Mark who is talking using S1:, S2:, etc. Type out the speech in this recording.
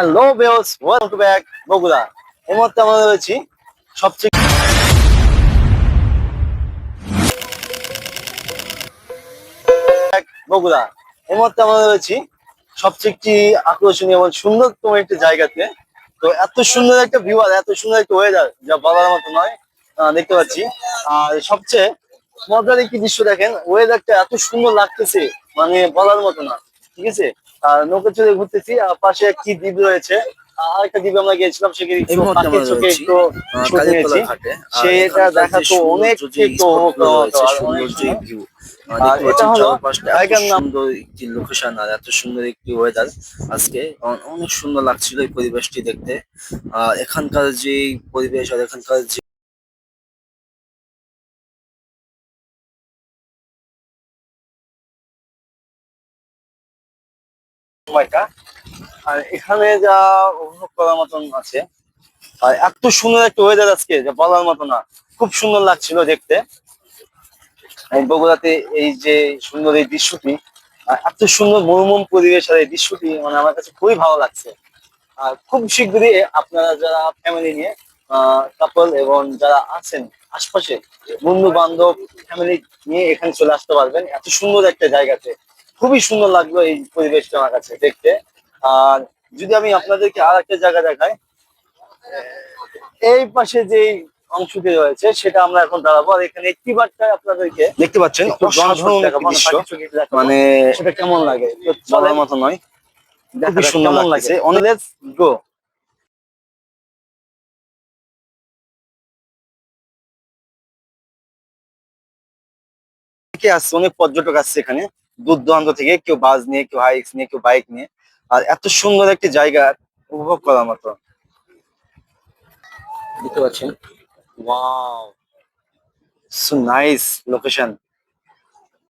S1: Hello viewers, welcome to back Bogura. এই মুহূর্তে আমরা রয়েছি সবচেয়ে বগুড়া এই মুহূর্তে আমরা রয়েছি সবচেয়ে একটি আকর্ষণীয় এবং সুন্দরতম একটি জায়গাতে। তো এত সুন্দর একটা ভিউ আর এত সুন্দর একটা ওয়েদার যা বলার মতো নয়। দেখতে পাচ্ছি। আর সবচেয়ে মজার একটি দৃশ্য দেখেন, ওয়েদারটা এত সুন্দর লাগতেছে, মানে বলার মতো না। ঠিক আছে। আর নৌকা চড়ে ঘুরতেছি, আর পাশে একটি দ্বীপ রয়েছে। আর একটা দ্বীপে আমরা গিয়েছিলাম, সেখানে
S2: এই
S1: একটু
S2: মুহূর্তে
S1: পাখির
S2: আমরা
S1: চোখে
S2: রয়েছি
S1: একটু শুট
S2: কালীতলা
S1: নিয়েছি।
S2: ঘাটে। আর
S1: সেটা
S2: এখানকার
S1: দেখা
S2: যে
S1: তো অনেক
S2: সৌন্দর্য যে
S1: একটু
S2: স্পট
S1: উপভোগ
S2: গুলো
S1: করার মতো
S2: রয়েছে,
S1: আর অনেক
S2: সুন্দর যে
S1: সুন্দর।
S2: ভিউ
S1: আর
S2: দেখতে
S1: এটা
S2: পাচ্ছেন
S1: হলো
S2: চারপাশটা এত
S1: জায়গার নাম।
S2: সুন্দর একটি লোকেশন আর এত সুন্দর একটি ওয়েদার। আজকে অনেক সুন্দর লাগছিল এই পরিবেশটি দেখতে। এখানকার যে পরিবেশ আর এখানকার যে
S1: সময়টা আর এখানে যা উপভোগ করার মতন আছে, আর এত সুন্দর একটা ওয়েদার আজকে যা বলার মতো না। খুব সুন্দর লাগছিল দেখতে এই বগুড়াতে। এই যে সুন্দর এই দৃশ্যটি, এত সুন্দর মনোরম পরিবেশ আর এই দৃশ্যটি, মানে আমার কাছে খুবই ভালো লাগছে। আর খুব শীঘ্রই আপনারা যারা ফ্যামিলি নিয়ে কাপল এবং যারা আছেন আশপাশে বন্ধু বান্ধব ফ্যামিলি নিয়ে এখানে চলে আসতে পারবেন এত সুন্দর একটা জায়গাতে। খুবই সুন্দর লাগলো এই পরিবেশটা আমার কাছে দেখতে। আর যদি আমি আপনাদেরকে আর একটা জায়গা দেখাই, এই পাশে যে অংশটি রয়েছে সেটা আমরা এখন দাঁড়াবো। আর এখানে একটি বার্তা আপনাদেরকে দেখতে পাচ্ছেন,
S2: একটু
S1: অসাধারণ
S2: দেখাবো,
S1: একটি দৃশ্য।
S2: মানে
S1: সেটা কেমন লাগে
S2: বলার
S1: বলার
S2: মতো নয়,
S1: খুবই
S2: দেখাটা
S1: সুন্দর
S2: কেমন
S1: লাগতেছে।
S2: লাগে।
S1: Let's go. আসছে, অনেক পর্যটক আসছে এখানে দূর দূরান্ত থেকে, কেউ বাস নিয়ে, কেউ হাইক্স নিয়ে, কেউ বাইক নিয়ে। আর এত সুন্দর একটি জায়গা উপভোগ করার মতো।
S2: দেখতে পাচ্ছেন
S1: ওয়াও, সো নাইস লোকেশন।